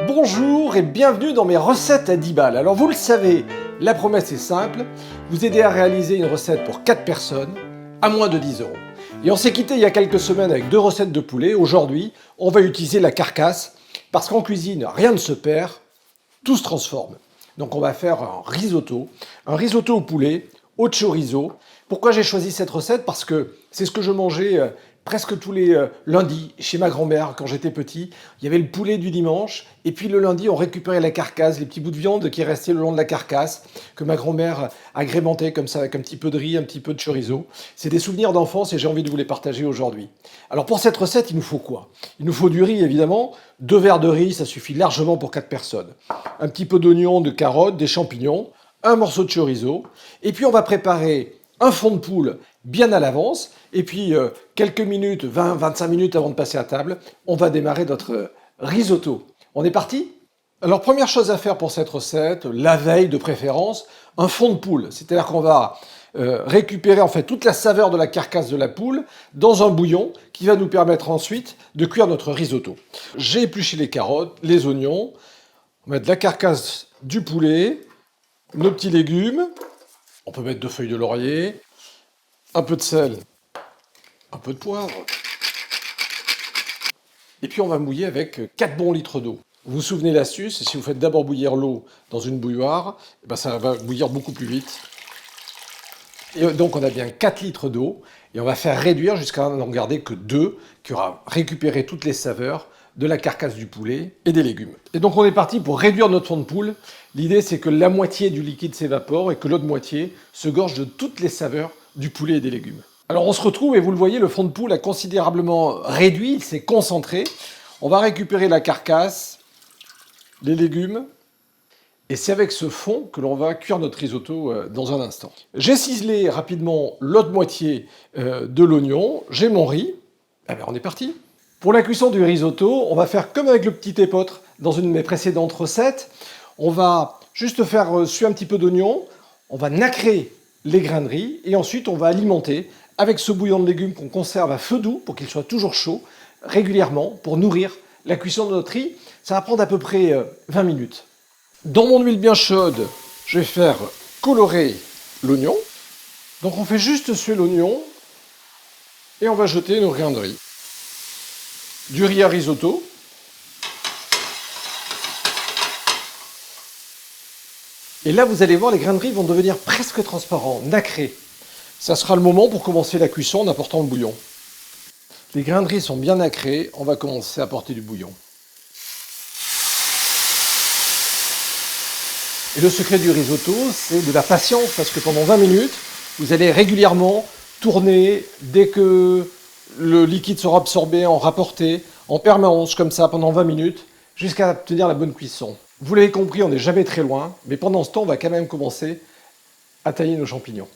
Bonjour et bienvenue dans mes recettes à 10 balles. Alors vous le savez, la promesse est simple, vous aider à réaliser une recette pour 4 personnes à moins de 10 €. Et on s'est quitté il y a quelques semaines avec 2 recettes de poulet. Aujourd'hui, on va utiliser la carcasse parce qu'en cuisine, rien ne se perd, tout se transforme. Donc on va faire un risotto au poulet, au chorizo. Pourquoi j'ai choisi cette recette? Parce que c'est ce que je mangeais presque tous les lundis chez ma grand-mère quand j'étais petit. Il y avait le poulet du dimanche et puis le lundi on récupérait la carcasse, les petits bouts de viande qui restaient le long de la carcasse que ma grand-mère agrémentait comme ça avec un petit peu de riz, un petit peu de chorizo. C'est des souvenirs d'enfance et j'ai envie de vous les partager aujourd'hui. Alors pour cette recette, il nous faut quoi? Il nous faut du riz évidemment, 2 verres de riz, ça suffit largement pour 4 personnes. Un petit peu d'oignon, de carottes, des champignons, un morceau de chorizo et puis on va préparer un fond de poule bien à l'avance, et puis quelques minutes, 20-25 minutes avant de passer à table, on va démarrer notre risotto. On est parti? Alors première chose à faire pour cette recette, la veille de préférence, un fond de poule. C'est-à-dire qu'on va récupérer en fait toute la saveur de la carcasse de la poule dans un bouillon qui va nous permettre ensuite de cuire notre risotto. J'ai épluché les carottes, les oignons, on va mettre la carcasse du poulet, nos petits légumes, on peut mettre 2 feuilles de laurier, un peu de sel, un peu de poivre. Et puis on va mouiller avec 4 bons litres d'eau. Vous vous souvenez l'astuce, si vous faites d'abord bouillir l'eau dans une bouilloire, ça va bouillir beaucoup plus vite. Et donc on a bien 4 litres d'eau, et on va faire réduire jusqu'à n'en garder que 2, qui aura récupéré toutes les saveurs de la carcasse du poulet et des légumes. Et donc on est parti pour réduire notre fond de poule. L'idée c'est que la moitié du liquide s'évapore et que l'autre moitié se gorge de toutes les saveurs du poulet et des légumes. Alors on se retrouve et vous le voyez, le fond de poule a considérablement réduit, il s'est concentré. On va récupérer la carcasse, les légumes, et c'est avec ce fond que l'on va cuire notre risotto dans un instant. J'ai ciselé rapidement l'autre moitié de l'oignon, j'ai mon riz, on est parti. Pour la cuisson du risotto, on va faire comme avec le petit épeautre dans une de mes précédentes recettes. On va juste faire suer un petit peu d'oignon, on va nacrer les grains de riz et ensuite on va alimenter avec ce bouillon de légumes qu'on conserve à feu doux pour qu'il soit toujours chaud régulièrement pour nourrir la cuisson de notre riz. Ça va prendre à peu près 20 minutes. Dans mon huile bien chaude, je vais faire colorer l'oignon. Donc on fait juste suer l'oignon et on va jeter nos grains de riz. Du riz à risotto. Et là, vous allez voir, les grains de riz vont devenir presque transparents, nacrés. Ça sera le moment pour commencer la cuisson en apportant le bouillon. Les grains de riz sont bien nacrés, on va commencer à apporter du bouillon. Et le secret du risotto, c'est de la patience, parce que pendant 20 minutes, vous allez régulièrement tourner dès que le liquide sera absorbé, en rapporter, en permanence, comme ça, pendant 20 minutes, jusqu'à obtenir la bonne cuisson. Vous l'avez compris, on n'est jamais très loin, mais pendant ce temps, on va quand même commencer à tailler nos champignons.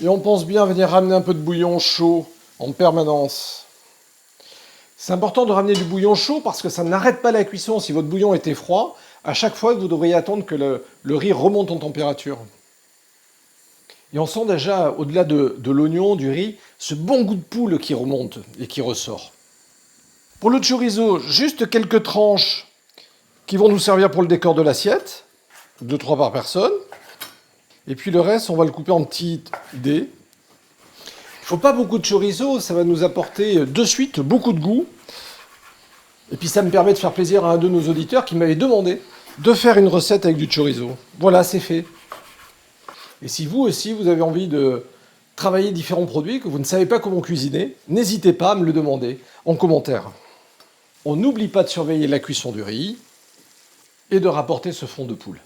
Et on pense bien venir ramener un peu de bouillon chaud en permanence. C'est important de ramener du bouillon chaud parce que ça n'arrête pas la cuisson. Si votre bouillon était froid, à chaque fois, vous devriez attendre que le riz remonte en température. Et on sent déjà, au-delà de l'oignon, du riz, ce bon goût de poule qui remonte et qui ressort. Pour le chorizo, juste quelques tranches qui vont nous servir pour le décor de l'assiette, 2-3 par personne. Et puis le reste, on va le couper en petites dés. Il ne faut pas beaucoup de chorizo, ça va nous apporter de suite beaucoup de goût. Et puis ça me permet de faire plaisir à un de nos auditeurs qui m'avait demandé de faire une recette avec du chorizo. Voilà, c'est fait. Et si vous aussi, vous avez envie de travailler différents produits, que vous ne savez pas comment cuisiner, n'hésitez pas à me le demander en commentaire. On n'oublie pas de surveiller la cuisson du riz et de rapporter ce fond de poule.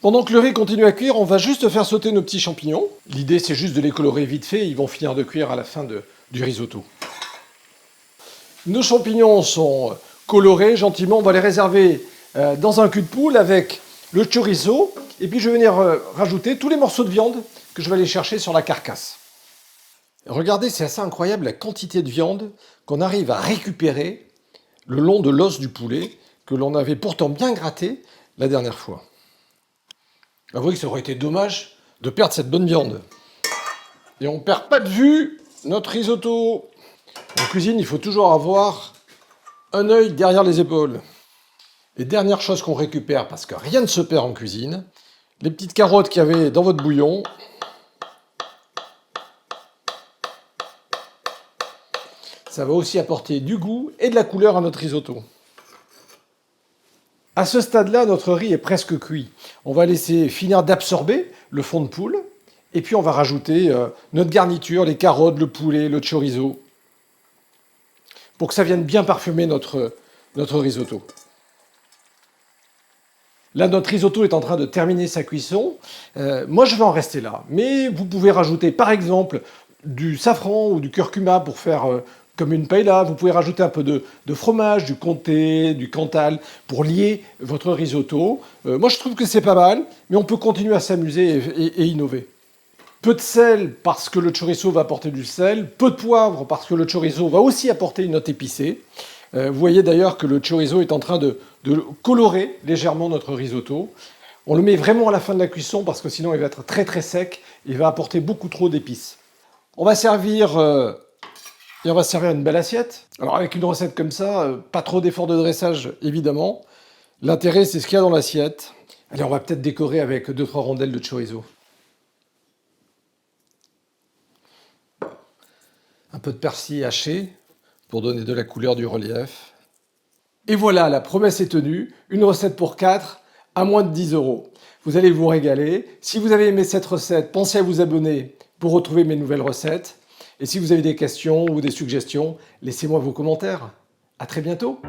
Pendant que le riz continue à cuire, on va juste faire sauter nos petits champignons. L'idée, c'est juste de les colorer vite fait, ils vont finir de cuire à la fin du risotto. Nos champignons sont colorés gentiment, on va les réserver dans un cul de poule avec le chorizo, et puis je vais venir rajouter tous les morceaux de viande que je vais aller chercher sur la carcasse. Regardez, c'est assez incroyable la quantité de viande qu'on arrive à récupérer le long de l'os du poulet, que l'on avait pourtant bien gratté la dernière fois. Avouez que ça aurait été dommage de perdre cette bonne viande. Et on ne perd pas de vue notre risotto. En cuisine, il faut toujours avoir un œil derrière les épaules. Les dernières choses qu'on récupère, parce que rien ne se perd en cuisine, les petites carottes qu'il y avait dans votre bouillon. Ça va aussi apporter du goût et de la couleur à notre risotto. À ce stade-là, notre riz est presque cuit. On va laisser finir d'absorber le fond de poule, et puis on va rajouter notre garniture, les carottes, le poulet, le chorizo, pour que ça vienne bien parfumer notre risotto. Là, notre risotto est en train de terminer sa cuisson. Moi, je vais en rester là. Mais vous pouvez rajouter, par exemple, du safran ou du curcuma pour faire comme une paella. Vous pouvez rajouter un peu de fromage, du comté, du cantal, pour lier votre risotto. Moi, je trouve que c'est pas mal, mais on peut continuer à s'amuser et innover. Peu de sel parce que le chorizo va apporter du sel. Peu de poivre parce que le chorizo va aussi apporter une note épicée. Vous voyez d'ailleurs que le chorizo est en train de colorer légèrement notre risotto. On le met vraiment à la fin de la cuisson parce que sinon il va être très très sec et il va apporter beaucoup trop d'épices. On va servir et on va servir une belle assiette. Alors avec une recette comme ça, pas trop d'efforts de dressage évidemment. L'intérêt c'est ce qu'il y a dans l'assiette. Allez, on va peut-être décorer avec 2-3 rondelles de chorizo. Un peu de persil haché pour donner de la couleur, du relief. Et voilà, la promesse est tenue, une recette pour 4 à moins de 10 euros. Vous allez vous régaler. Si vous avez aimé cette recette, pensez à vous abonner pour retrouver mes nouvelles recettes. Et si vous avez des questions ou des suggestions, laissez-moi vos commentaires. À très bientôt.